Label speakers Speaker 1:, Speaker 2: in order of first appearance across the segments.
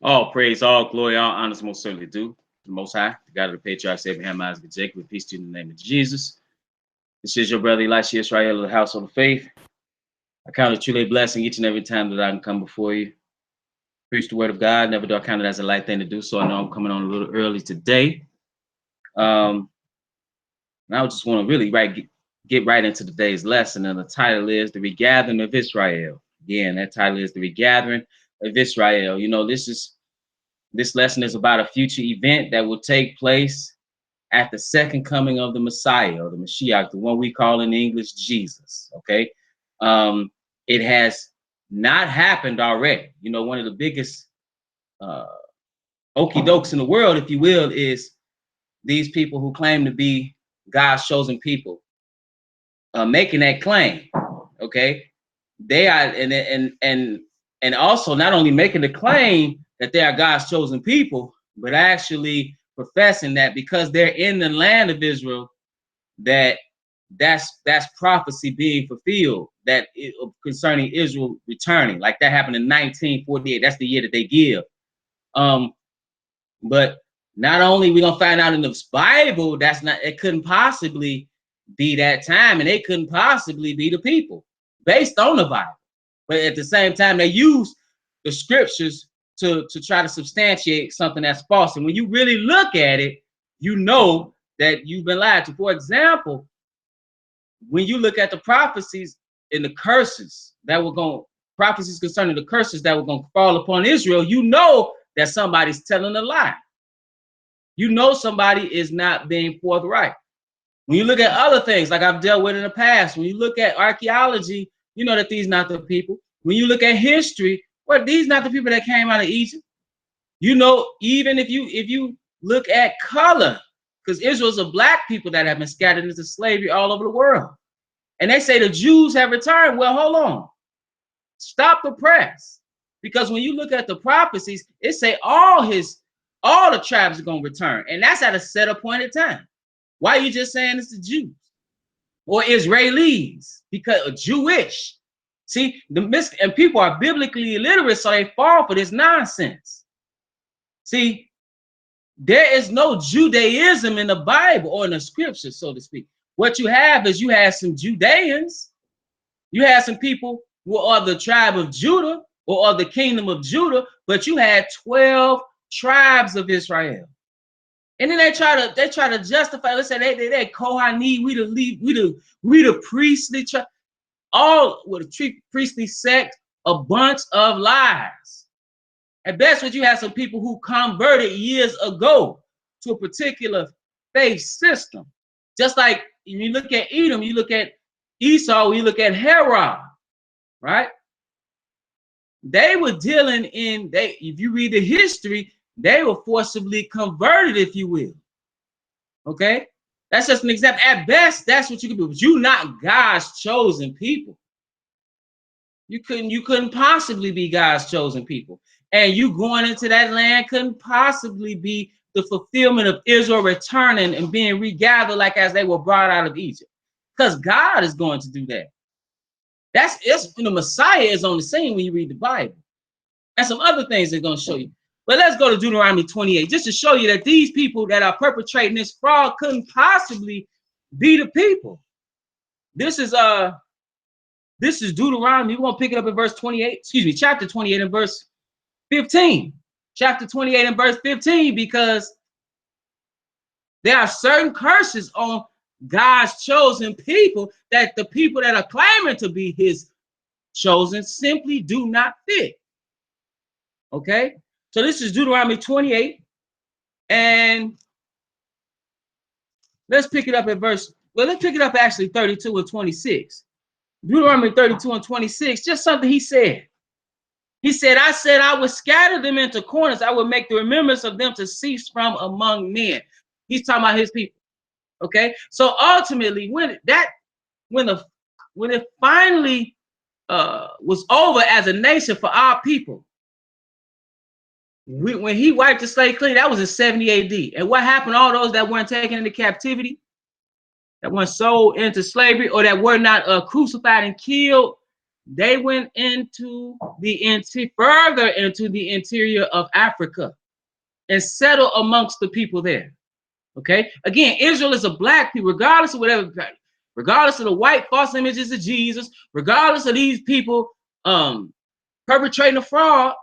Speaker 1: All praise, all glory, all honors most certainly due to the Most High, the God of the patriarchs, Abraham, Isaac, and Jacob. With peace to you in the name of Jesus. This is your brother Elisha Israel of the household of faith. I count it truly a blessing each and every time that I can come before you. Preach the word of God. Never do I count it as a light thing to do, so I know I'm coming on a little early today. And I just want to really get right into today's lesson, and the title is The Regathering of Israel. Again, that title is The Regathering of Israel. You know, this lesson is about a future event that will take place at the second coming of the Messiah, or the Mashiach, the one we call in English Jesus. Okay, it has not happened already. You know, one of the biggest okie dokes in the world, if you will, is these people who claim to be God's chosen people making that claim. Okay, they are, and also not only making the claim that they are God's chosen people, but actually professing that because they're in the land of Israel, that's prophecy being fulfilled, that concerning Israel returning, like that happened in 1948. That's the year that they give. But not only we gonna find out in the Bible, it couldn't possibly be that time, and they couldn't possibly be the people based on the Bible. But at the same time, they use the scriptures to try to substantiate something that's false. And when you really look at it, you know that you've been lied to. For example, when you look at the prophecies and the curses that were prophecies concerning the curses that were going to fall upon Israel, you know that somebody's telling a lie. You know somebody is not being forthright. When you look at other things, like I've dealt with in the past, when you look at archaeology, you know that these not the people. When you look at history, well, these not the people that came out of Egypt. You know, even if you look at color, because Israel's a black people that have been scattered into slavery all over the world. And they say the Jews have returned. Well, hold on. Stop the press. Because when you look at the prophecies, it say all the tribes are going to return. And that's at a set appointed time. Why are you just saying it's the Jews or Israelis? Because Jewish. See, and people are biblically illiterate, so they fall for this nonsense. See, there is no Judaism in the Bible or in the scriptures, so to speak. What you have is you have some Judeans. You have some people who are the tribe of Judah or of the kingdom of Judah, but you had 12 tribes of Israel. And then they try to justify. Let's say they Kohani, we the priestly tribe, all with a priestly sect, a bunch of lies. At best, what you have some people who converted years ago to a particular faith system. Just like you look at Edom, you look at Esau, you look at Herod, right? They were dealing if you read the history, they were forcibly converted, if you will. Okay? That's just an example. At best, that's what you can do. But you're not God's chosen people. You couldn't possibly be God's chosen people. And you going into that land couldn't possibly be the fulfillment of Israel returning and being regathered like as they were brought out of Egypt. Because God is going to do that. The Messiah is on the scene when you read the Bible. And some other things they're going to show you. But let's go to Deuteronomy 28, just to show you that these people that are perpetrating this fraud couldn't possibly be the people. This is Deuteronomy. We're going to pick it up in verse 28, chapter 28 and verse 15. Chapter 28 and verse 15, because there are certain curses on God's chosen people that the people that are claiming to be his chosen simply do not fit. Okay? So this is Deuteronomy 28, and let's pick it up at let's pick it up actually 32 and 26. Deuteronomy 32 and 26, just something he said. He said, I would scatter them into corners. I would make the remembrance of them to cease from among men. He's talking about his people. Okay. So ultimately, when it finally was over as a nation for our people, when he wiped the slate clean, that was in 70 AD. And what happened? All those that weren't taken into captivity, that weren't sold into slavery, or that were not crucified and killed, they went into further into the interior of Africa and settled amongst the people there. Okay, again, Israel is a black people, regardless of whatever, regardless of the white false images of Jesus, regardless of these people perpetrating a fraud.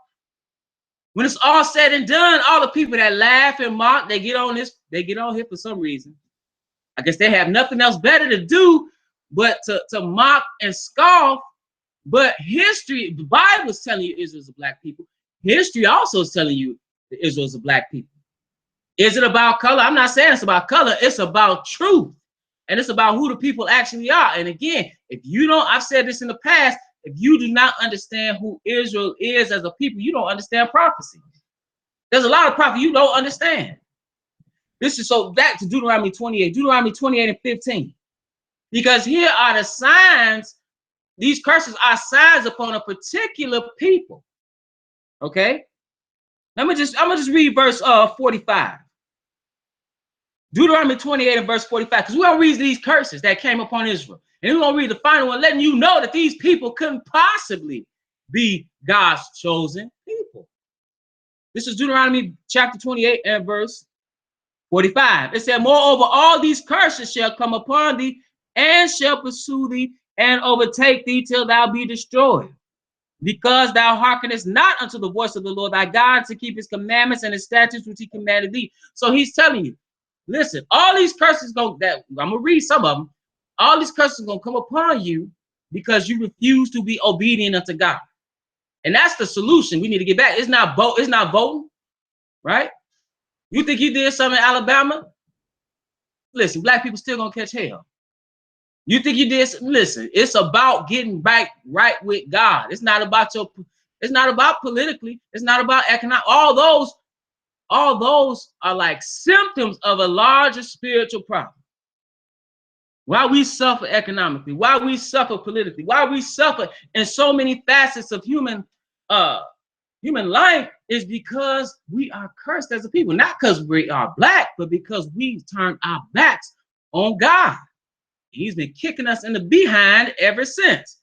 Speaker 1: When it's all said and done, all the people that laugh and mock, they get on here for some reason. I guess they have nothing else better to do but to mock and scoff. But history, the Bible is telling you Israel's a black people. History also is telling you that Israel's a black people. Is it about color? I'm not saying it's about color. It's about truth. And it's about who the people actually are. And again, if you don't, I've said this in the past, if you do not understand who Israel is as a people, you don't understand prophecy. There's a lot of prophecy you don't understand. This is so back to Deuteronomy 28, Deuteronomy 28 and 15. Because here are the signs. These curses are signs upon a particular people. Okay? I'm gonna just read verse 45. Deuteronomy 28 and verse 45, because we're gonna read these curses that came upon Israel. And we're gonna read the final one, letting you know that these people couldn't possibly be God's chosen people. This is Deuteronomy chapter 28 and verse 45. It said, moreover, all these curses shall come upon thee, and shall pursue thee, and overtake thee till thou be destroyed, because thou hearkenest not unto the voice of the Lord thy God to keep his commandments and his statutes which he commanded thee. So he's telling you, listen, all these curses I'm gonna read some of them. All these curses are gonna come upon you because you refuse to be obedient unto God. And that's the solution we need to get back. It's not voting, right? You think you did something in Alabama? Listen, black people still gonna catch hell. You think you did? Listen, it's about getting back right with God. It's not about it's not about politically. It's not about economic. All those are like symptoms of a larger spiritual problem. Why we suffer economically, why we suffer politically, why we suffer in so many facets of human life is because we are cursed as a people. Not because we are black, but because we turned our backs on God. He's been kicking us in the behind ever since.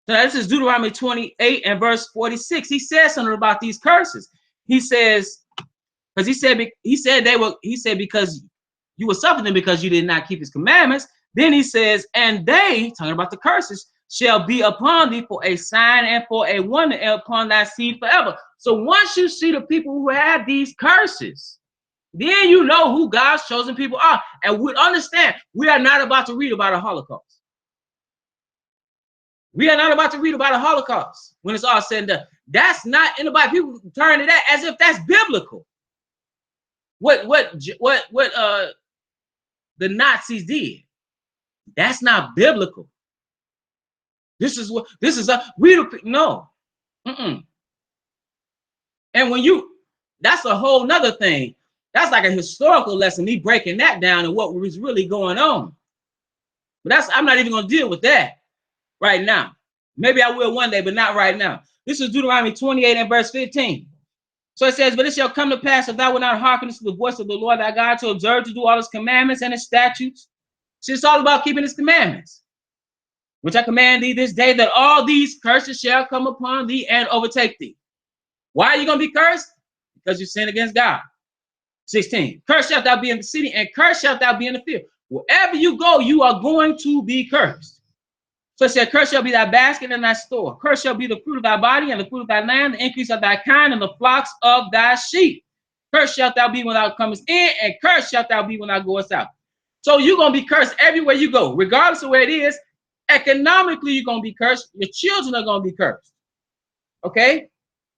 Speaker 1: So this is Deuteronomy 28 and verse 46. He says something about these curses. He says, because he said because you were suffering because you did not keep his commandments. Then he says, and they, talking about the curses, shall be upon thee for a sign and for a wonder upon thy seed forever. So once you see the people who have these curses, then you know who God's chosen people are. And we understand, we are not about to read about a Holocaust. We are not about to read about a Holocaust when it's all said and done. That's not in the Bible. People turn to that as if that's biblical. What the Nazis did. That's not biblical. No. And when that's a whole nother thing. That's like a historical lesson, me breaking that down and what was really going on. But I'm not even going to deal with that right now. Maybe I will one day, but not right now. This is Deuteronomy 28 and verse 15. So it says, but it shall come to pass if thou wilt not hearken to the voice of the Lord thy God to observe to do all his commandments and his statutes. So it's all about keeping his commandments, which I command thee this day, that all these curses shall come upon thee and overtake thee. Why are you going to be cursed? Because you sin against God. 16. Cursed shalt thou be in the city, and cursed shalt thou be in the field. Wherever you go, you are going to be cursed. So it said, cursed shall be thy basket and thy store. Cursed shall be the fruit of thy body and the fruit of thy land, the increase of thy kind, and the flocks of thy sheep. Cursed shalt thou be when thou comest in, and cursed shalt thou be when thou goest out. So you're going to be cursed everywhere you go, regardless of where it is. Economically, you're going to be cursed. Your children are going to be cursed. Okay?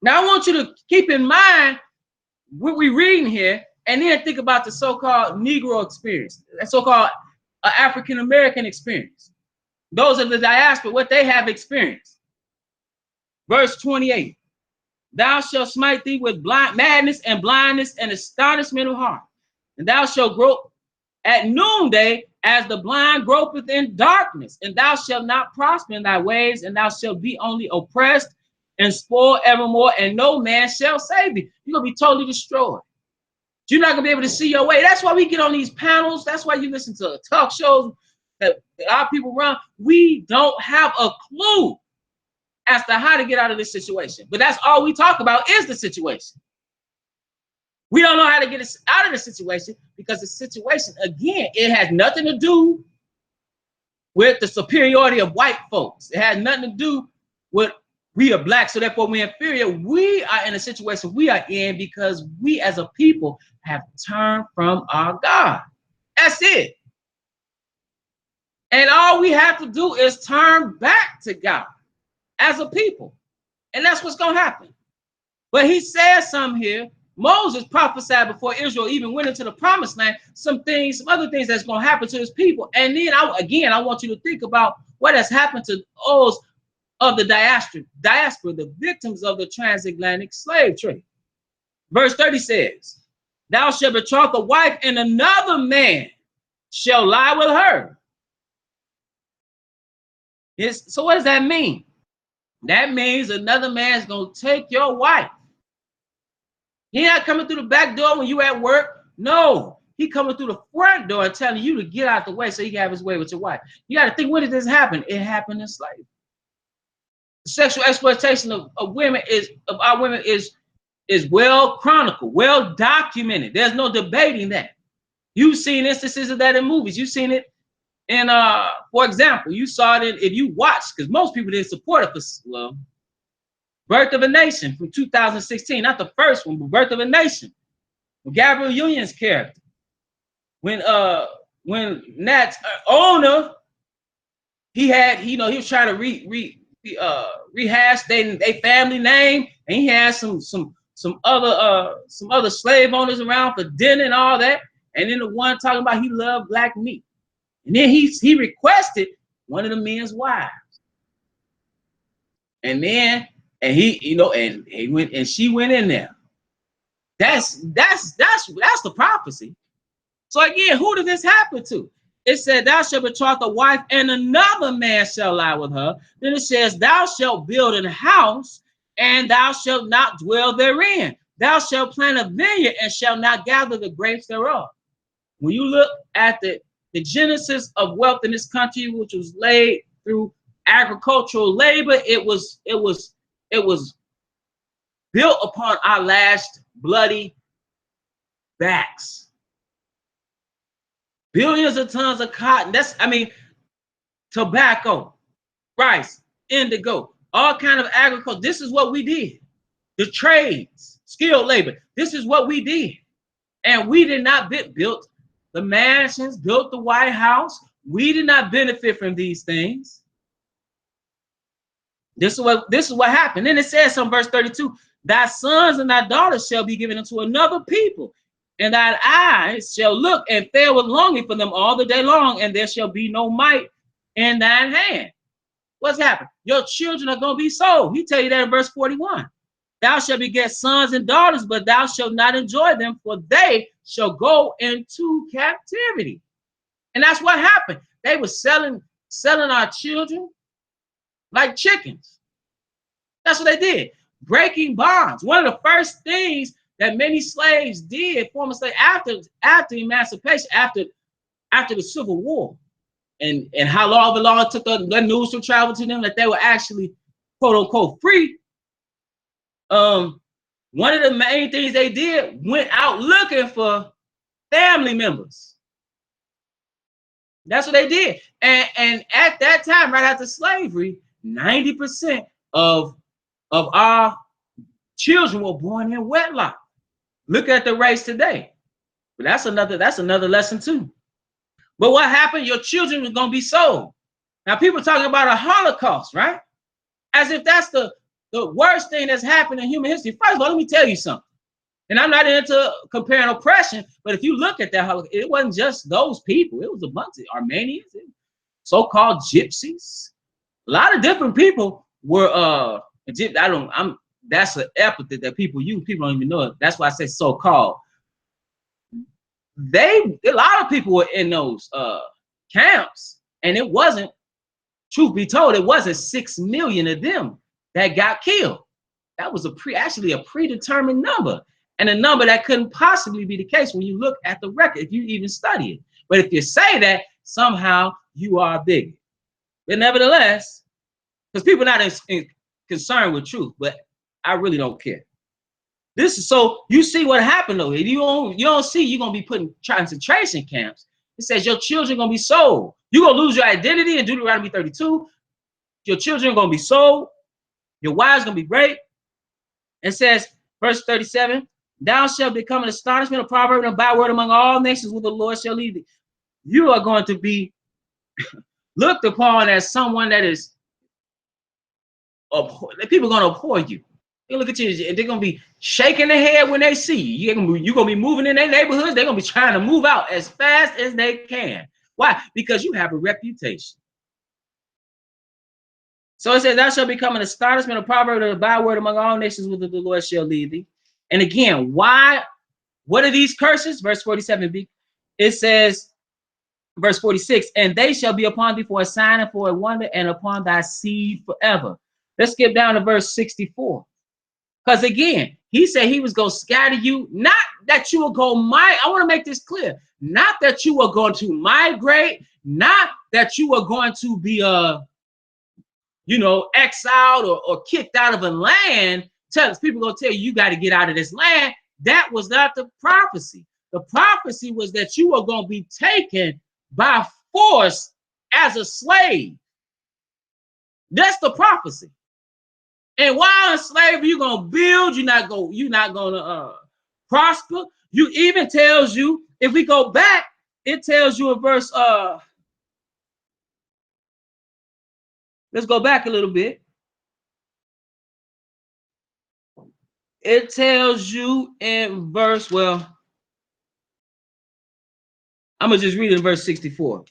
Speaker 1: Now, I want you to keep in mind what we're reading here, and then think about the so-called Negro experience, the so-called African-American experience. Those of the diaspora, what they have experienced. Verse 28. Thou shalt smite thee with madness and blindness and astonishment of heart. And thou shalt grope at noonday as the blind gropeth in darkness. And thou shalt not prosper in thy ways, and thou shalt be only oppressed and spoiled evermore, and no man shall save thee. You're going to be totally destroyed. You're not going to be able to see your way. That's why we get on these panels. That's why you listen to talk shows that our people run. We don't have a clue. as to how to get out of this situation. But that's all we talk about is the situation. We don't know how to get us out of the situation because the situation, again, it has nothing to do with the superiority of white folks. It has nothing to do with we are black, so therefore we're inferior. We are in a situation we are in because we as a people have turned from our God. That's it. And all we have to do is turn back to God as a people. And that's what's going to happen. But he says something here. Moses prophesied before Israel even went into the promised land, some other things that's going to happen to his people. And then I want you to think about what has happened to those of the diaspora, the victims of the transatlantic slave trade. Verse 30 says, thou shalt betroth a wife, and another man shall lie with her. So what does that mean? That means another man's going to take your wife. He's not coming through the back door when you at work. No, he coming through the front door and telling you to get out the way so he can have his way with your wife. You got to think, when did this happen? It happened in slavery. Sexual exploitation of women of our women is well chronicled, well documented. There's no debating that. You've seen instances of that in movies. You've seen it in for example, you saw it if you watched, because most people didn't support it for Birth of a Nation from 2016, not the first one, but Birth of a Nation. Gabriel Union's character. When Nat's owner, he was trying to rehash their family name, and he had some other slave owners around for dinner and all that. And then the one talking about he loved black meat. And then he requested one of the men's wives. And then he went and she went in there. That's the prophecy. So again, who did this happen to? It said, thou shalt betroth a wife, and another man shall lie with her. Then it says, thou shalt build an house, and thou shalt not dwell therein. Thou shalt plant a vineyard, and shalt not gather the grapes thereof. When you look at the genesis of wealth in this country, which was laid through agricultural labor, it was built upon our lashed, bloody backs. Billions of tons of cotton. Tobacco, rice, indigo, all kind of agriculture. This is what we did. The trades, skilled labor. This is what we did. And we did not build the mansions, built the White House. We did not benefit from these things. This is what happened. Then it says in verse 32, thy sons and thy daughters shall be given unto another people, and thine eyes shall look and fare with longing for them all the day long, and there shall be no might in thine hand. What's happened? Your children are going to be sold. He tell you that in verse 41. Thou shalt beget sons and daughters, but thou shalt not enjoy them, for they shall go into captivity. And that's what happened. They were selling our children like chickens. That's what they did. Breaking bonds. One of the first things that many slaves did, former slaves, after emancipation, after the Civil War, and how long it took the news to travel to them that they were actually quote unquote free. One of the main things they did, went out looking for family members. That's what they did. And at that time, right after slavery, 90% of our children were born in wedlock. Look at the race today. But that's another lesson too. But what happened? Your children are going to be sold. Now people talking about a Holocaust, right? As if that's the worst thing that's happened in human history. First of all, let me tell you something. And I'm not into comparing oppression, but if you look at that Holocaust, it wasn't just those people. It was a bunch of Armenians, so-called gypsies. A lot of different people were that's an epithet that people use. People don't even know it. That's why I say so-called. A lot of people were in those camps, and it wasn't, truth be told, it wasn't 6 million of them that got killed. That was actually a predetermined number, and a number that couldn't possibly be the case when you look at the record, if you even study it. But if you say that, somehow you are a bigot. But nevertheless, because people are not concerned with truth, but I really don't care. This is so you see what happened though. You don't see you're gonna be put in concentration camps. It says your children gonna be sold. You're gonna lose your identity in Deuteronomy 32. Your children are gonna be sold. Your wives gonna be great. It says, verse 37, thou shalt become an astonishment, a proverb, and a byword among all nations, where the Lord shall lead thee. You are going to be looked upon as someone that is people are going to abhor you. They look at you and they're going to be shaking their head when they see you. You're going to be moving in their neighborhoods. They're going to be trying to move out as fast as they can. Why? Because you have a reputation. So it says, thou shalt become an astonishment, a proverb, and a byword among all nations, whither the Lord shall lead thee. And again, why? What are these curses? Verse 47b. It says, verse 46, and they shall be upon thee for a sign and for a wonder, and upon thy seed forever. Let's skip down to verse 64. Because again, he said he was going to scatter you, not that you will go I want to make this clear. Not that you are going to migrate, not that you are going to be exiled or kicked out of a land. People gonna tell you, you got to get out of this land. That was not the prophecy. The prophecy was that you are going to be taken by force as a slave. That's the prophecy. And while in slavery, you're gonna build. You're not gonna prosper. You even tells you, if we go back, it tells you in verse let's go back a little bit. It tells you in verse, well, I'm gonna just read it in verse 64.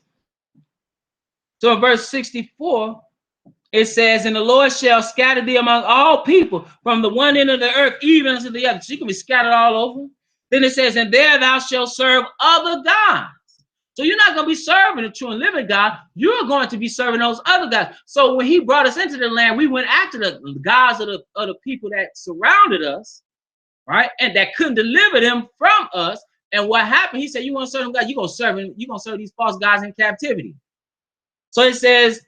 Speaker 1: So in verse 64, it says, and the Lord shall scatter thee among all people from the one end of the earth even unto the other. So you can be scattered all over. Then it says, and there thou shalt serve other gods. So you're not going to be serving the true and living God. You're going to be serving those other gods. So when he brought us into the land, we went after the gods of the people that surrounded us, right? And that couldn't deliver them from us. And what happened? He said, you want to serve God, you're going to serve these false gods in captivity. So it says,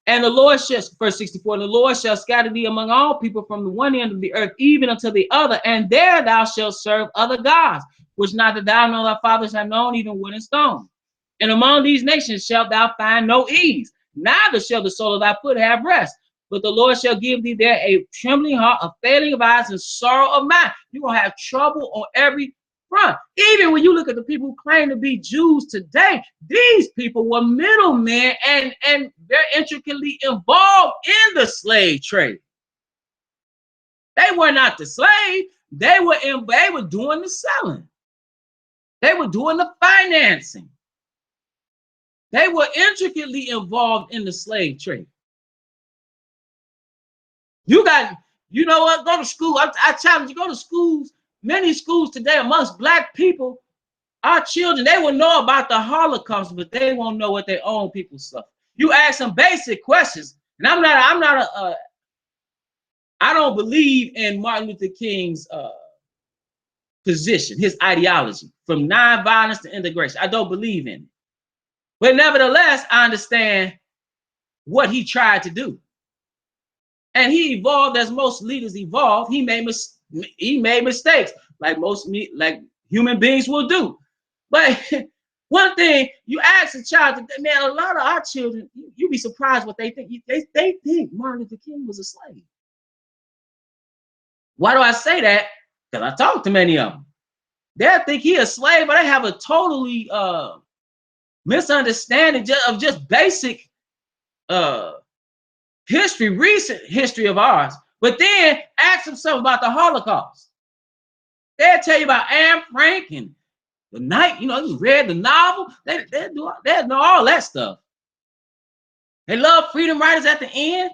Speaker 1: and the Lord shall, verse 64, and the Lord shall scatter thee among all people from the one end of the earth, even unto the other, and there thou shalt serve other gods, which neither thou nor thy fathers have known, even wood and stone. And among these nations shalt thou find no ease, neither shall the sole of thy foot have rest. But the Lord shall give thee there a trembling heart, a failing of eyes, and sorrow of mind. You're going to have trouble on every front. Even when you look at the people who claim to be Jews today, these people were middlemen and they're intricately involved in the slave trade. They were not the slave. They were doing the selling. They were doing the financing. They were intricately involved in the slave trade. You know what? Go to school. I challenge you, go to schools. Many schools today amongst Black people, our children, they will know about the Holocaust, but they won't know what their own people suffer. You ask some basic questions, and I don't believe in Martin Luther King's position, his ideology, from nonviolence to integration. I don't believe in it. But nevertheless, I understand what he tried to do. And he evolved as most leaders evolve. He made mistakes, like human beings will do. But one thing, you ask a child, man, a lot of our children, you'd be surprised what they think. They think Martin Luther King was a slave. Why do I say that? Because I talk to many of them. They think he a slave, but they have a totally misunderstanding of just basic history, recent history of ours. But then ask them something about the Holocaust. They'll tell you about Anne Frank and the night, you read the novel. They know all that stuff. They love freedom riders at the end.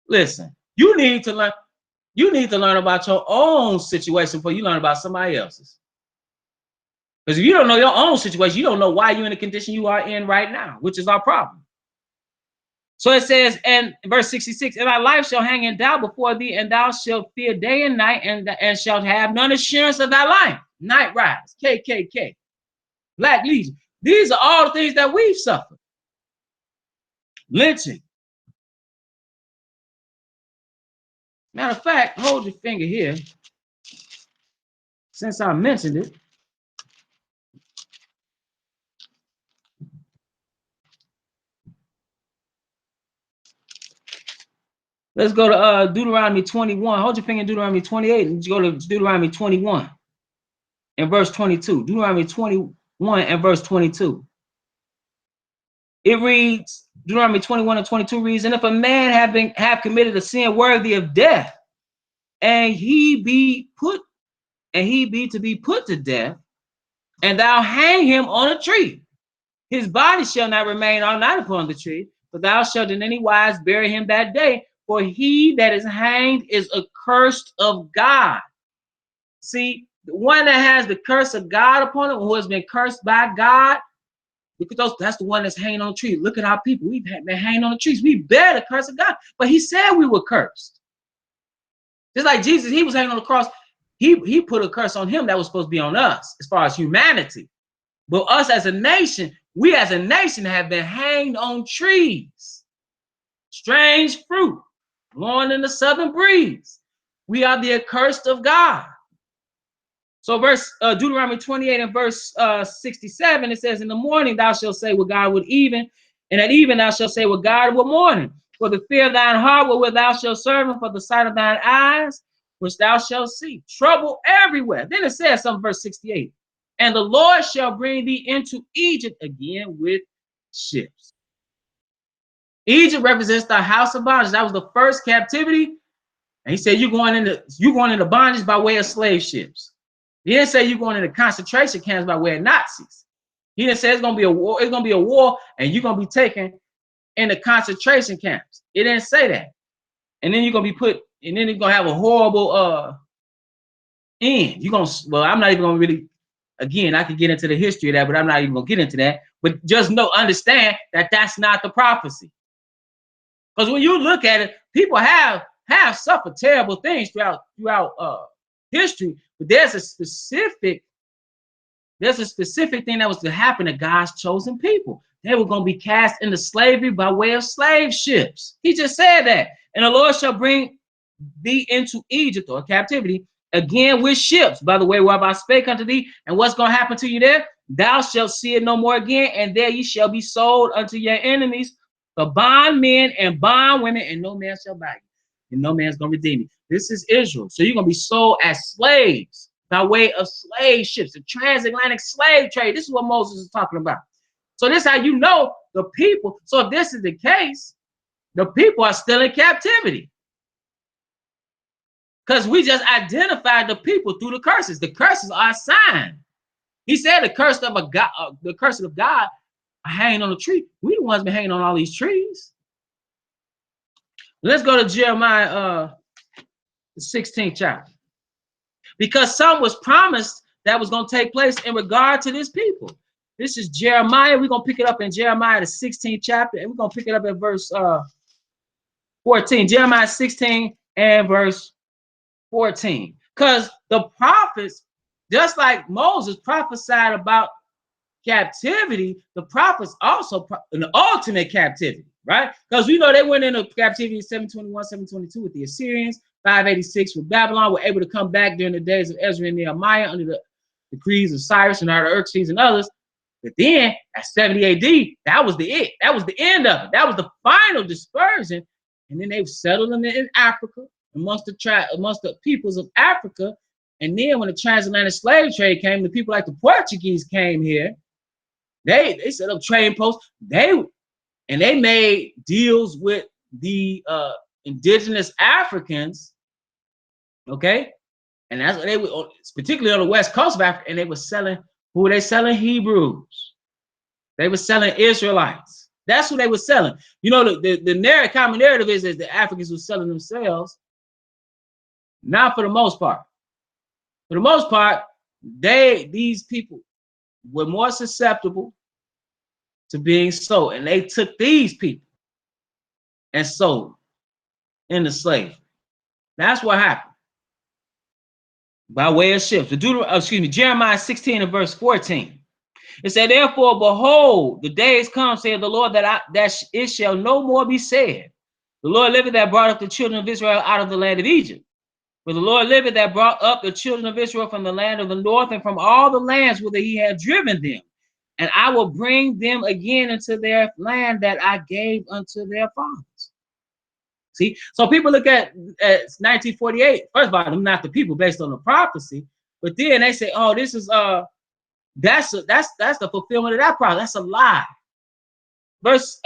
Speaker 1: Listen, you need to learn. You need to learn about your own situation before you learn about somebody else's. Because if you don't know your own situation, you don't know why you're in the condition you are in right now, which is our problem. So it says, and verse 66, and thy life shall hang in doubt before thee, and thou shalt fear day and night, and shalt have none assurance of thy life. Night riders, KKK, Black Legion. These are all the things that we've suffered. Lynching, Matter of fact, hold your finger here. Since I mentioned it, let's go to Deuteronomy 21. Hold your finger in Deuteronomy 28 and go to Deuteronomy 21 and verse 22. Deuteronomy 21 and verse 22. It reads, Deuteronomy 21 and 22 reads, and if a man have committed a sin worthy of death, and he be to be put to death, and thou hang him on a tree, his body shall not remain all night upon the tree, but thou shalt in any wise bury him that day, for he that is hanged is accursed of God. See, the one that has the curse of God upon him, who has been cursed by God, because that's the one that's hanging on the tree. Look at our people. We've been hanging on the trees. We bear the curse of God. But he said we were cursed. Just like Jesus, he was hanging on the cross. He put a curse on him that was supposed to be on us as far as humanity. But us as a nation, we as a nation have been hanged on trees. Strange fruit, blowing in the southern breeze. We are the accursed of God. So Deuteronomy 28 and verse 67, it says, in the morning thou shalt say what God would even, and at even thou shalt say what God would morning. For the fear of thine heart wherewith thou shalt serve him, for the sight of thine eyes, which thou shalt see. Trouble everywhere. Then it says something, verse 68. And the Lord shall bring thee into Egypt again with ships. Egypt represents the house of bondage. That was the first captivity. And he said, you're going into bondage by way of slave ships. He didn't say you're going into concentration camps by way of Nazis. He didn't say it's going to be a war. It's going to be a war, and you're going to be taken into concentration camps. It didn't say that. And then you're going to be put, and then you're going to have a horrible end. You're going to, well, I'm not even going to really, again, I could get into the history of that, but I'm not even going to get into that. But just understand that that's not the prophecy. Because when you look at it, people have suffered terrible things throughout history, but there's a specific thing that was to happen to God's chosen people. They were going to be cast into slavery by way of slave ships. He just said that. And the Lord shall bring thee into Egypt, or captivity, again with ships. By the way, whereby I spake unto thee, and what's going to happen to you there? Thou shalt see it no more again, and there ye shall be sold unto your enemies, for bondmen and bondwomen, and no man shall buy you. And no man's going to redeem you. This is Israel. So you're going to be sold as slaves by way of slave ships, the transatlantic slave trade. This is what Moses is talking about. So this is how you know the people. So if this is the case, the people are still in captivity. Because we just identified the people through the curses. The curses are a sign. He said the curse of God are hanging on a tree. We the ones been hanging on all these trees. Let's go to Jeremiah the 16th chapter. Because some was promised that was going to take place in regard to this people. This is Jeremiah. We're going to pick it up in Jeremiah the 16th chapter, and we're going to pick it up at verse 14. Jeremiah 16 and verse 14. Because the prophets, just like Moses prophesied about captivity, the prophets also an ultimate captivity, right? Because we know they went into captivity in 721, 722 with the Assyrians, 586 with Babylon, were able to come back during the days of Ezra and Nehemiah under the decrees of Cyrus and Artaxerxes and others. But then at 70 AD, that was the it. That was the end of it. That was the final dispersion. And then they settled in Africa amongst the peoples of Africa. And then when the transatlantic slave trade came, the people like the Portuguese came here. They set up trading posts. They made deals with the indigenous Africans, okay? And that's what they were, particularly on the west coast of Africa, and they were selling, who were they selling? Hebrews. They were selling Israelites. That's who they were selling. You know, the common narrative is that the Africans were selling themselves. Not for the most part. For the most part, these people were more susceptible to being sold, and they took these people and sold into slavery. That's what happened by way of ships. Jeremiah 16 and verse 14. It said, therefore, behold, the days come, saith the Lord, that it shall no more be said, The Lord liveth that brought up the children of Israel out of the land of Egypt. For the Lord liveth that brought up the children of Israel from the land of the north and from all the lands whither he had driven them. And I will bring them again into their land that I gave unto their fathers. See, so people look at 1948. First of all, them not the people based on the prophecy, but then they say, "Oh, this is that's the fulfillment of that prophecy." That's a lie. Verse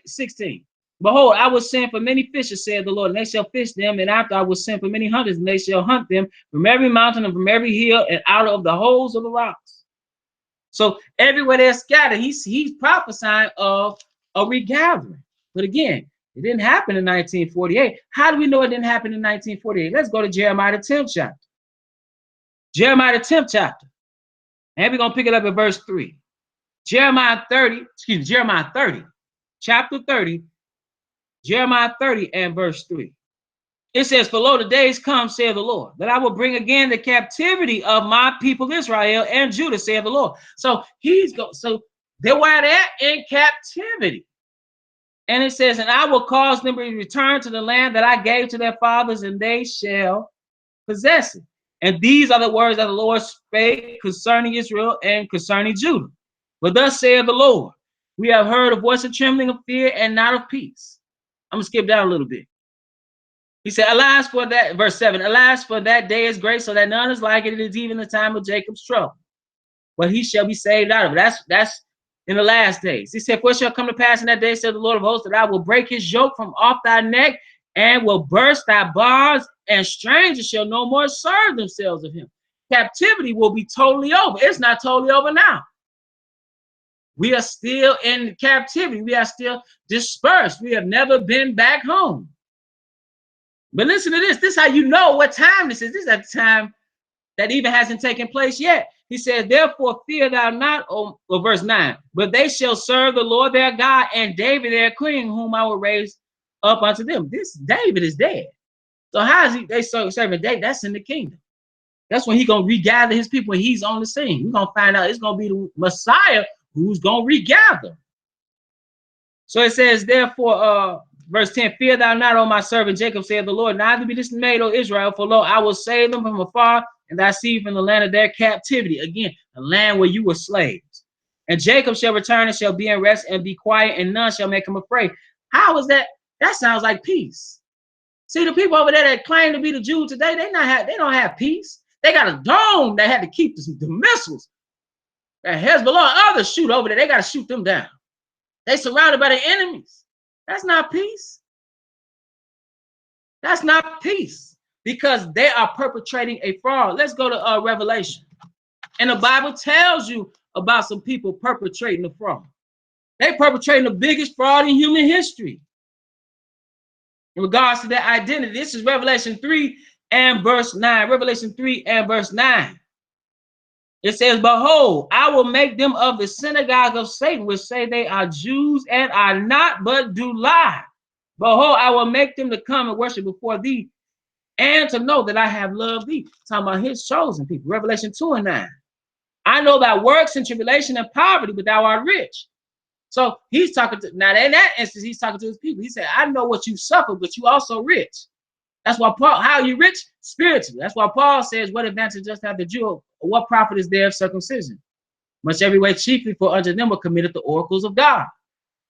Speaker 1: 16. Behold, I will send for many fishers, said the Lord, and they shall fish them. And after I will send for many hunters, and they shall hunt them from every mountain and from every hill and out of the holes of the rocks. So everywhere they're scattered, he's prophesying of a regathering. But again, it didn't happen in 1948. How do we know it didn't happen in 1948? Let's go to Jeremiah, the 10th chapter. Jeremiah, the 10th chapter. And we're going to pick it up at verse 3. Jeremiah 30, chapter 30, Jeremiah 30 and verse 3. It says, for lo, the days come, saith the Lord, that I will bring again the captivity of my people Israel and Judah, saith the Lord. So they were there in captivity. And it says, and I will cause them to return to the land that I gave to their fathers, and they shall possess it. And these are the words that the Lord spake concerning Israel and concerning Judah. But thus saith the Lord, we have heard a voice of trembling, of fear, and not of peace. I'm going to skip down a little bit. He said, alas for that, verse 7, alas for that day is great, so that none is like it. It is even the time of Jacob's trouble. But he shall be saved out of it. That's in the last days. He said, for it shall come to pass in that day, said the Lord of hosts, that I will break his yoke from off thy neck and will burst thy bonds, and strangers shall no more serve themselves of him. Captivity will be totally over. It's not totally over now. We are still in captivity. We are still dispersed. We have never been back home. But listen to this. This is how you know what time this is. This is at the time that even hasn't taken place yet. He said, therefore fear thou not, verse 9, but they shall serve the Lord their God and David their king, whom I will raise up unto them. This David is dead. So how is they serving David? That's in the kingdom. That's when he's going to regather his people when he's on the scene. We're going to find out it's going to be the Messiah who's going to regather. So it says, therefore, verse 10, fear thou not, O my servant Jacob, saith the Lord, neither be dismayed, O Israel, for lo, I will save them from afar, and thy seed from the land of their captivity. Again, the land where you were slaves. And Jacob shall return and shall be in rest and be quiet, and none shall make him afraid. How is that? That sounds like peace. See, the people over there that claim to be the Jews today, they don't have peace. They got a dome that had to keep the missiles that Hezbollah and others shoot over there. They got to shoot them down. They surrounded by their enemies. That's not peace. That's not peace, because they are perpetrating a fraud. Let's go to Revelation. And the Bible tells you about some people perpetrating a fraud. They perpetrating the biggest fraud in human history in regards to their identity. This is Revelation 3 and verse 9. Revelation 3 and verse 9. It says, behold, I will make them of the synagogue of Satan, which say they are Jews and are not, but do lie. Behold, I will make them to come and worship before thee, and to know that I have loved thee. Talking about his chosen people. Revelation 2 and 9. I know thy works and tribulation and poverty, but thou art rich. So he's talking to, now in that instance, he's talking to his people. He said, I know what you suffer, but you also rich. That's why Paul, how are you rich? Spiritually. That's why Paul says, what advantage does have the Jew? What profit is there of circumcision? Much every way chiefly, for unto them were committed the oracles of God.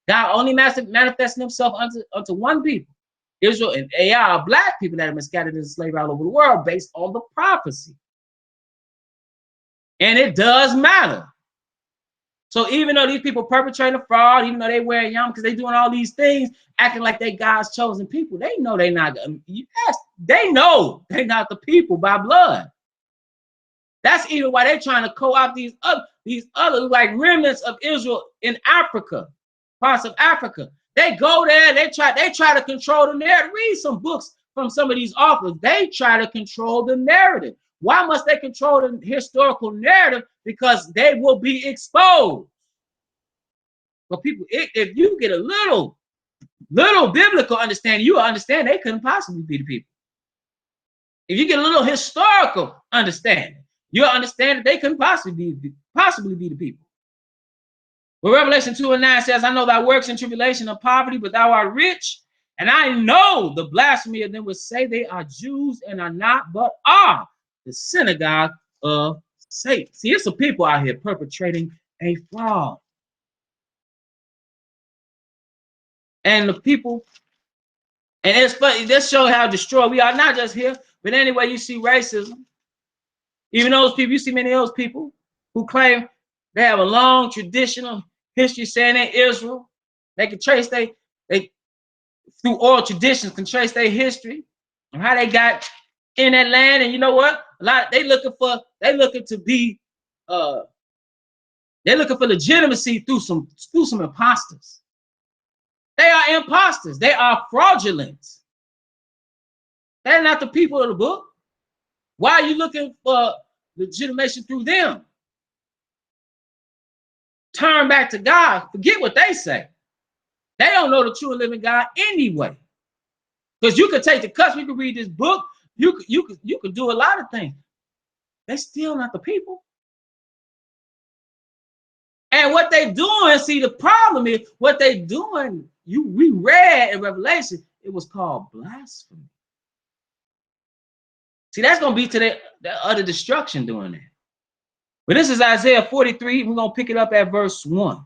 Speaker 1: God only manifesting himself unto one people, Israel, and they are black people that have been scattered into slavery all over the world based on the prophecy. And it does matter. So even though these people perpetrate a fraud, even though they wear yarmulkes, because they doing all these things, acting like they God's chosen people, they know they're not. Yes, they know they're not the people by blood. That's even why they're trying to co-opt these other like remnants of Israel in Africa, parts of Africa. They go there, they try to control the narrative. Read some books from some of these authors. They try to control the narrative. Why must they control the historical narrative? Because they will be exposed. But people, if you get a little biblical understanding, you will understand they couldn't possibly be the people. If you get a little historical understanding, you'll understand that they couldn't possibly be the people. But Revelation 2 and 9 says, I know thy works and tribulation of poverty, but thou art rich. And I know the blasphemy of them will say they are Jews and are not, but are the synagogue of Satan. See, it's some people out here perpetrating a fraud. And the people, and it's funny, this shows how destroyed we are, not just here, but anyway, you see racism. Even those people, you see many of those people who claim they have a long traditional history saying they're Israel. They can trace they through oral traditions can trace their history and how they got in that land. And you know what? A lot they're looking to be they're looking for legitimacy through some imposters. They are imposters. They are fraudulent. They're not the people of the book. Why are you looking for legitimation through them? Turn back to God. Forget what they say. They don't know the true and living God anyway. Because you could take the cuss, you could read this book, you could do a lot of things. They're still not the people. And what they doing, see, the problem is what they doing, we read in Revelation, it was called blasphemy. See, that's going to be to the utter destruction doing that. But this is Isaiah 43. We're going to pick it up at verse 1.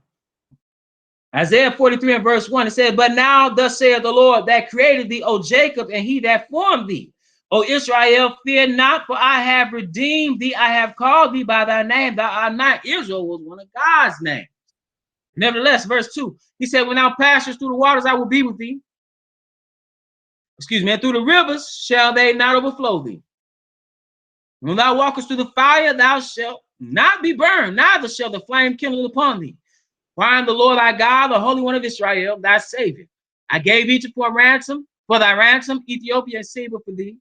Speaker 1: Isaiah 43 and verse 1, it says, but now thus saith the Lord that created thee, O Jacob, and he that formed thee. O Israel, fear not, for I have redeemed thee. I have called thee by thy name. Thou art not. Israel was one of God's names. Nevertheless, verse 2, he said, when thou passest through the waters, I will be with thee. Excuse me, and through the rivers shall they not overflow thee. When thou walkest through the fire, thou shalt not be burned, neither shall the flame kindle upon thee. For I am the Lord thy God, the Holy One of Israel, thy Savior. I gave Egypt for a ransom, for thy ransom, Ethiopia and Seba for thee.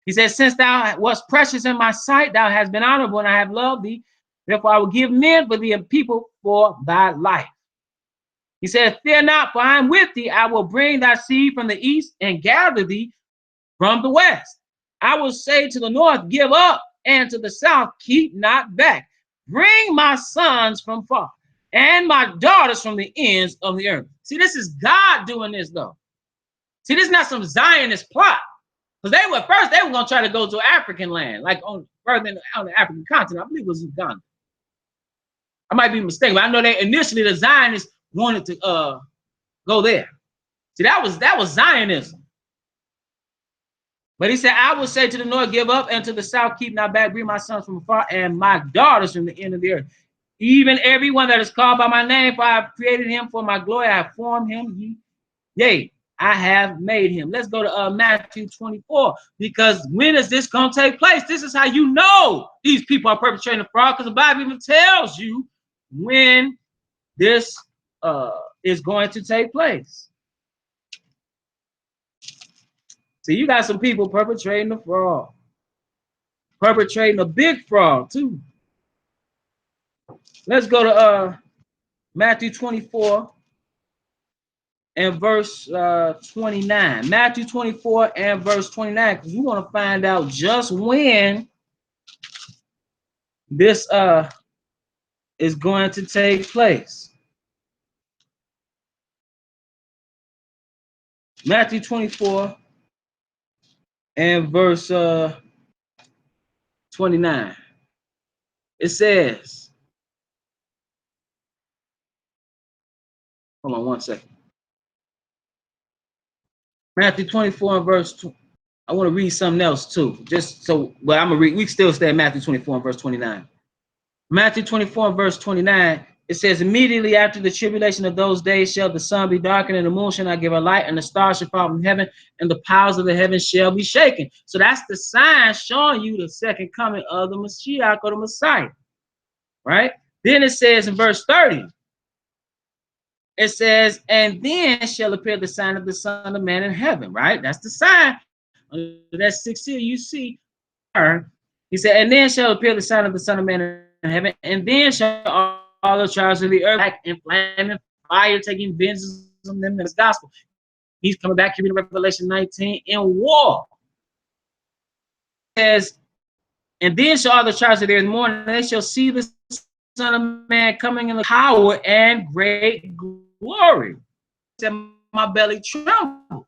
Speaker 1: He says, since thou wast precious in my sight, thou hast been honorable, and I have loved thee. Therefore I will give men for thee and people for thy life. He says, fear not, for I am with thee. I will bring thy seed from the east and gather thee from the west. I will say to the north, give up, and to the south, keep not back. Bring my sons from far and my daughters from the ends of the earth. See, this is God doing this, though. See, this is not some Zionist plot. Because they were going to try to go to African land, like further on the African continent. I believe it was Uganda. I might be mistaken, but I know they initially the Zionists wanted to go there. See, that was Zionism. But he said, I will say to the north, give up, and to the south, keep not back. Bring my sons from afar and my daughters from the end of the earth. Even everyone that is called by my name, for I have created him for my glory. I have formed him. Yea, I have made him. Let's go to Matthew 24, because when is this going to take place? This is how you know these people are perpetrating a fraud, because the Bible even tells you when this is going to take place. See, you got some people perpetrating a fraud, perpetrating a big fraud too. Let's go to Matthew 24 and verse 29. Matthew 24 and verse 29, because we want to find out just when this is going to take place. Matthew 24 and verse 29. It says, hold on one second. Matthew 24 and verse 2. I want to read something else too, just so, but I'm gonna read, we still stay at Matthew 24 and verse 29. Matthew 24 and verse 29, it says, immediately after the tribulation of those days shall the sun be darkened, and the moon shall not give a light, and the stars shall fall from heaven, and the powers of the heavens shall be shaken. So that's the sign showing you the second coming of the Mashiach or the Messiah, right? Then it says in verse 30, it says, and then shall appear the sign of the Son of Man in heaven, right? That's the sign. That 6 here you see. He said, and then shall appear the sign of the Son of Man in heaven, and then shall all the tribes of the earth back in flaming fire, taking vengeance on them in his gospel. He's coming back here in Revelation 19 in war. It says, and then shall all the tribes of the earth mourn, and they shall see the Son of Man coming in the power and great glory. my belly tremble.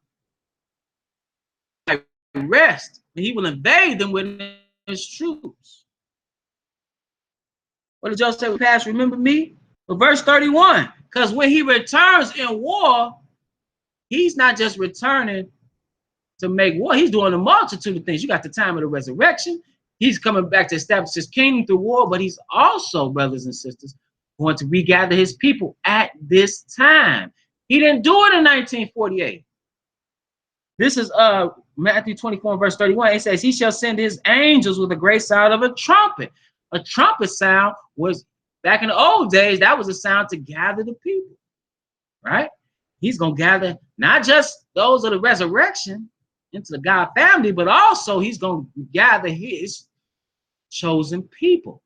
Speaker 1: I rest, and he will invade them with his troops. What did y'all say? Past, remember me? But verse 31, because when he returns in war, he's not just returning to make war. He's doing a multitude of things. You got the time of the resurrection. He's coming back to establish his kingdom through war, but he's also, brothers and sisters, going to regather his people at this time. He didn't do it in 1948. This is Matthew 24 verse 31. It says, he shall send his angels with a great sound of a trumpet. A trumpet sound was, back in the old days, that was a sound to gather the people, right? He's going to gather not just those of the resurrection into the God family, but also he's going to gather his chosen people.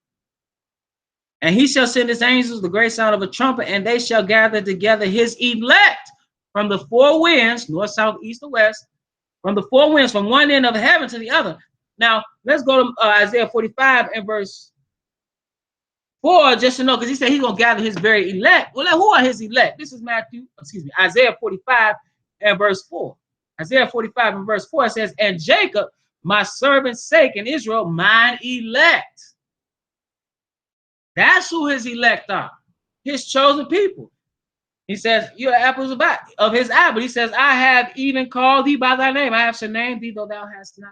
Speaker 1: And he shall send his angels the great sound of a trumpet, and they shall gather together his elect from the four winds, north, south, east, and west, from the four winds, from one end of heaven to the other. Now, let's go to Isaiah 45 and verse 4, just to know, because he said he's going to gather his very elect. Well, who are his elect? This is Isaiah 45 and verse 4. Isaiah 45 and verse 4 says, and Jacob, my servant's sake, and Israel, mine elect. That's who his elect are, his chosen people. He says, you're apples of his eye, but he says, I have even called thee by thy name. I have surnamed thee, though thou hast not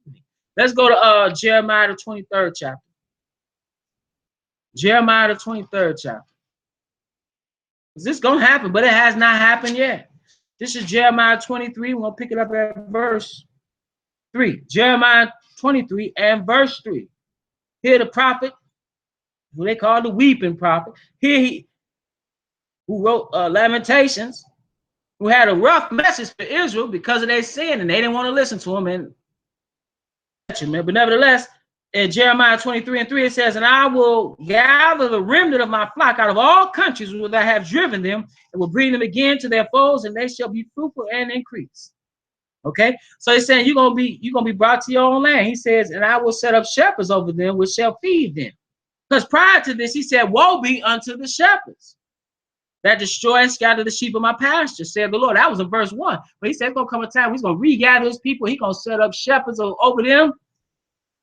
Speaker 1: known me. Let's go to Jeremiah, the 23rd chapter. Jeremiah, the 23rd chapter. Is this going to happen? But it has not happened yet. This is Jeremiah 23. We're going to pick it up at verse 3. Jeremiah 23 and verse 3. Here the prophet, who they call the weeping prophet, here he, who wrote Lamentations, who had a rough message for Israel because of their sin, and they didn't want to listen to him. And but nevertheless, in Jeremiah 23 and 3, it says, and I will gather the remnant of my flock out of all countries where I have driven them, and will bring them again to their folds, and they shall be fruitful and increase. Okay, so he's saying you're gonna be brought to your own land. He says, and I will set up shepherds over them, which shall feed them. Because prior to this, he said, woe be unto the shepherds that destroy and scatter the sheep of my pasture, said the Lord. That was in verse 1. But he said, it's going to come a time he's going to regather his people. He's going to set up shepherds over them.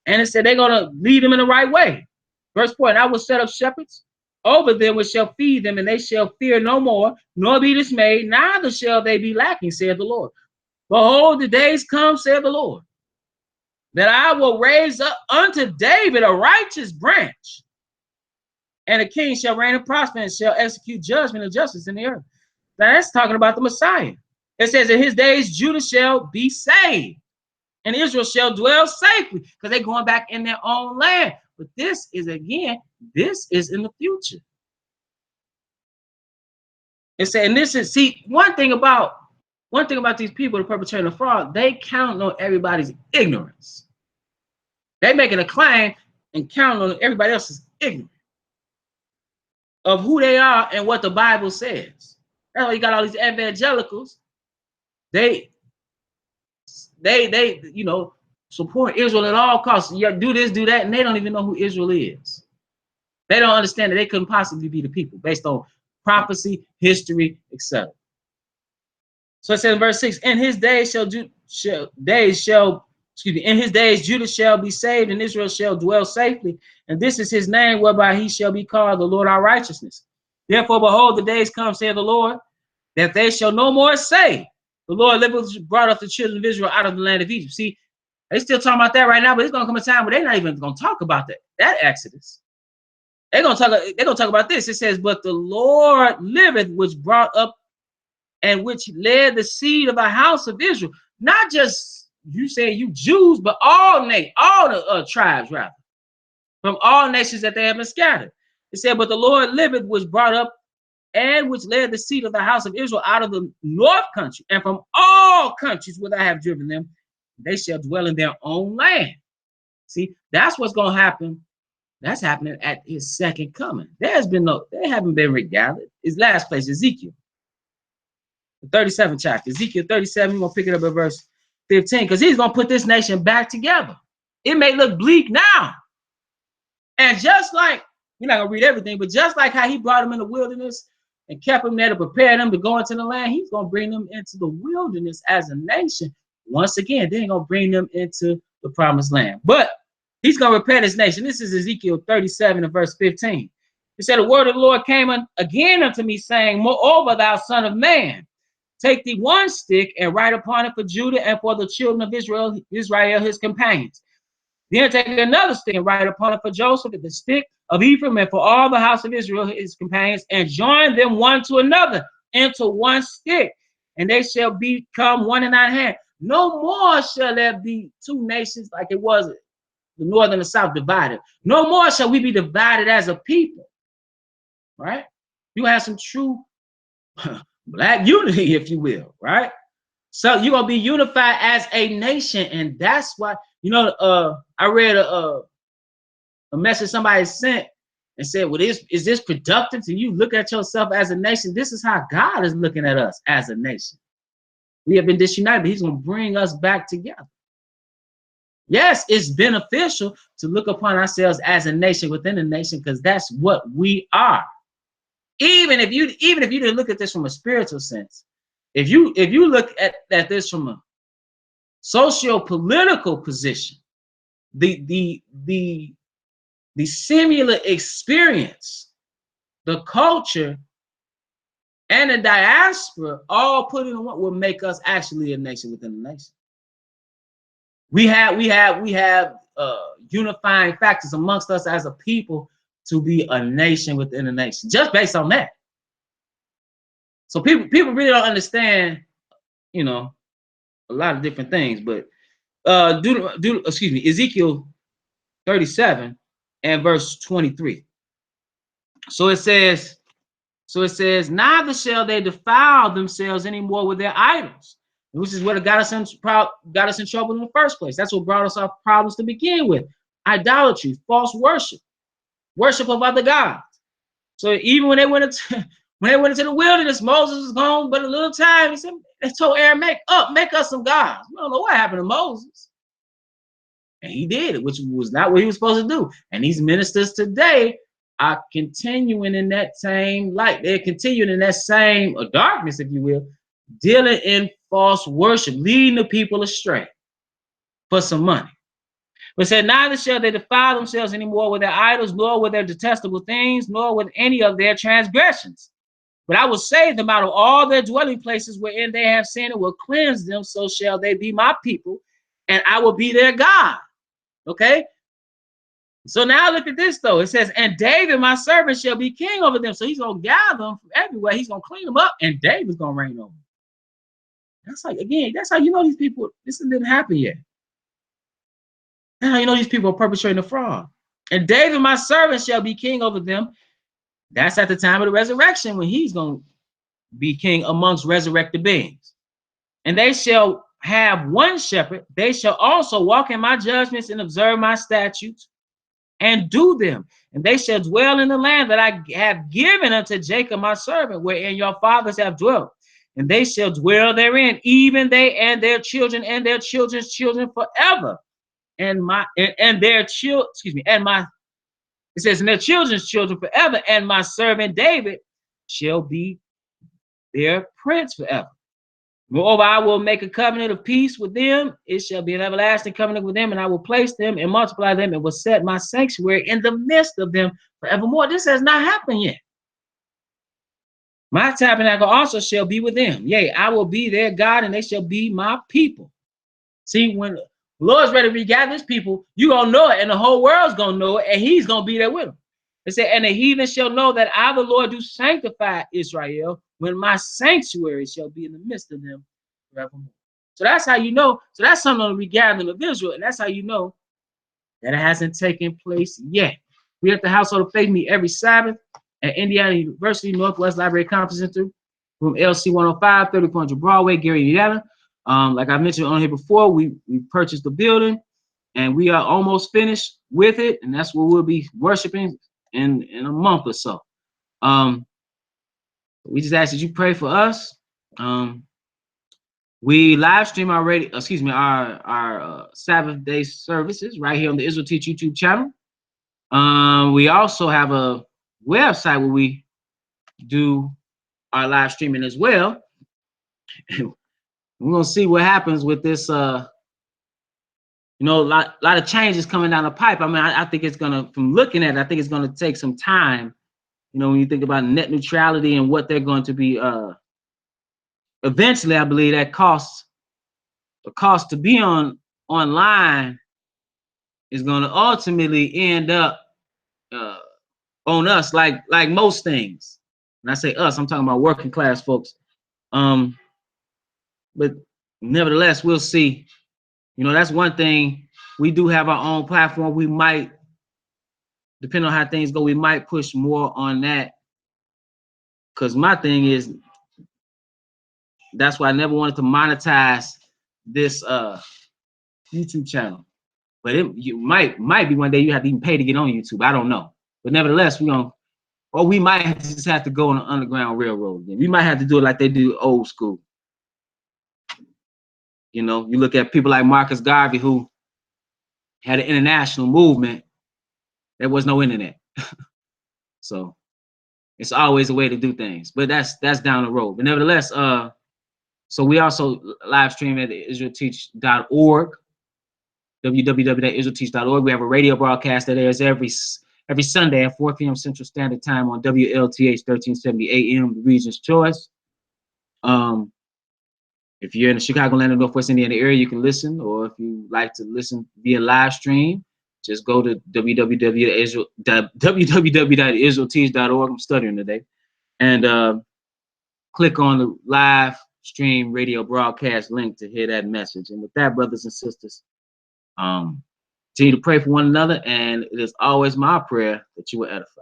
Speaker 1: And it said they're going to lead them in the right way. Verse 4, and I will set up shepherds over them, which shall feed them, and they shall fear no more, nor be dismayed, neither shall they be lacking, said the Lord. Behold, the days come, said the Lord, that I will raise up unto David a righteous branch, and a king shall reign and prosper, and shall execute judgment and justice in the earth. Now that's talking about the Messiah. It says, in his days Judah shall be saved, and Israel shall dwell safely, because they're going back in their own land. But this is, again, this is in the future. It said, and this is, see, one thing about these people, the perpetrating the fraud, they count on everybody's ignorance. They making a claim and counting on everybody else's ignorance of who they are and what the Bible says. That's why you got all these evangelicals. They you know, support Israel at all costs. Yeah, do this, do that, and they don't even know who Israel is. They don't understand that they couldn't possibly be the people based on prophecy, history, etc. So it says in verse 6, in his days in his days Judah shall be saved, and Israel shall dwell safely. And this is his name whereby he shall be called the Lord our righteousness. Therefore, behold, the days come, saith the Lord, that they shall no more say, the Lord brought up the children of Israel out of the land of Egypt. See, they still talking about that right now, but it's gonna come a time where they're not even gonna talk about that Exodus. They're gonna talk about this. It says, but the Lord liveth, which brought up and which led the seed of the house of Israel. Not just you saying you Jews, but all the tribes, rather, from all nations that they have been scattered. It said, but the Lord liveth, which brought up and which led the seed of the house of Israel out of the north country, and from all countries where I have driven them, they shall dwell in their own land. See, that's what's going to happen. That's happening at his second coming. They haven't been regathered. His last place, Ezekiel, the 37th chapter, Ezekiel 37. We're going to pick it up at verse 15, because he's going to put this nation back together. It may look bleak now. And just like, we're not going to read everything, but just like how he brought them in the wilderness and kept them there to prepare them to go into the land, he's going to bring them into the wilderness as a nation. Once again, then he's going to bring them into the promised land. But he's going to repair this nation. This is Ezekiel 37 and verse 15. He said, the word of the Lord came again unto me, saying, moreover, thou son of man, take thee one stick and write upon it for Judah and for the children of Israel, his companions. Then take another stick and write upon it for Joseph, the stick of Ephraim, and for all the house of Israel, his companions, and join them one to another into one stick, and they shall become one in thine hand. No more shall there be two nations like it was the north and the south divided. No more shall we be divided as a people, right? You have some true black unity, if you will, right? So you're going to be unified as a nation, and that's why, you know, I read a message somebody sent and said, well, is this productive to you look at yourself as a nation? This is how God is looking at us as a nation. We have been disunited, but he's going to bring us back together. Yes, it's beneficial to look upon ourselves as a nation within a nation, because that's what we are. Even if you didn't look at this from a spiritual sense, if you look at this from a socio-political position, the similar experience, the culture, and the diaspora all put in what will make us actually a nation within a nation. We have unifying factors amongst us as a people to be a nation within a nation, just based on that. So people really don't understand, you know, a lot of different things. But Ezekiel 37 and verse 23. So it says, neither shall they defile themselves anymore with their idols, which is what got us in trouble in the first place. That's what brought us our problems to begin with. Idolatry, false worship of other gods. So even when they went into the wilderness, Moses was gone but a little time. He said, they told Aaron, make us some gods. We don't know what happened to Moses. And he did it, which was not what he was supposed to do. And these ministers today are continuing in that same light. They're continuing in that same darkness, if you will, dealing in false worship, leading the people astray for some money. But said, neither shall they defile themselves anymore with their idols, nor with their detestable things, nor with any of their transgressions. But I will save them out of all their dwelling places wherein they have sinned, and will cleanse them, so shall they be my people, and I will be their God. Okay? So now look at this, though. It says, and David, my servant, shall be king over them. So he's going to gather them from everywhere. He's going to clean them up, and David's going to reign over them. That's like, again, that's how you know these people, this didn't happen yet. That's how you know these people are perpetrating a fraud. And David, my servant, shall be king over them. That's at the time of the resurrection, when he's going to be king amongst resurrected beings. And they shall have one shepherd. They shall also walk in my judgments and observe my statutes and do them. And they shall dwell in the land that I have given unto Jacob my servant, wherein your fathers have dwelt. And they shall dwell therein, even they and their children and their children's children forever. And their children, it says, and their children's children forever, and my servant David shall be their prince forever. Moreover, I will make a covenant of peace with them. It shall be an everlasting covenant with them, and I will place them and multiply them, and will set my sanctuary in the midst of them forevermore. This has not happened yet. My tabernacle also shall be with them. Yea, I will be their God, and they shall be my people. See, when the Lord's ready to regather his people, you're going to know it, and the whole world's going to know it, and he's going to be there with them. It said, and the heathen shall know that I, the Lord, do sanctify Israel, when my sanctuary shall be in the midst of them forevermore. So that's how you know. So that's something on the regathering of Israel, and that's how you know that it hasn't taken place yet. We at the Household of Faith meet every Sabbath at Indiana University Northwest Library Conference Center, room LC 105, 3400 Broadway, Gary, Indiana. Like I mentioned on here before, we purchased the building, and we are almost finished with it, and that's where we'll be worshiping in a month or so. We just ask that you pray for us. We live stream already, our Sabbath day services right here on the IsraelTeach YouTube channel. We also have a website where we do are live streaming as well. We're gonna see what happens with this. You know, a lot of changes coming down the pipe. I mean, I think it's gonna, from looking at it, I think it's gonna take some time. You know, when you think about net neutrality and what they're going to be, eventually, I believe that the cost to be online is going to ultimately end up on us, like most things. And I say us, I'm talking about working class folks. But nevertheless, we'll see. You know, that's one thing. We do have our own platform. We might, depending on how things go, we might push more on that. Because my thing is, that's why I never wanted to monetize this YouTube channel. But you might be one day you have to even pay to get on YouTube. I don't know. But nevertheless, we might just have to go on the Underground Railroad again. We might have to do it like they do old school. You know, you look at people like Marcus Garvey, who had an international movement. There was no internet. So it's always a way to do things. But that's down the road. But nevertheless, so we also live stream at IsraelTeach.org, www.IsraelTeach.org. We have a radio broadcast that airs every Sunday at 4 p.m. Central Standard Time on WLTH 1370 AM, the region's choice. If you're in the Chicagoland and Northwest Indiana area, you can listen, or if you like to listen via live stream, just go to www.IsraelTeach.org. I'm stuttering today, and click on the live stream radio broadcast link to hear that message. And with that, brothers and sisters, continue to pray for one another, and it is always my prayer that you will edify.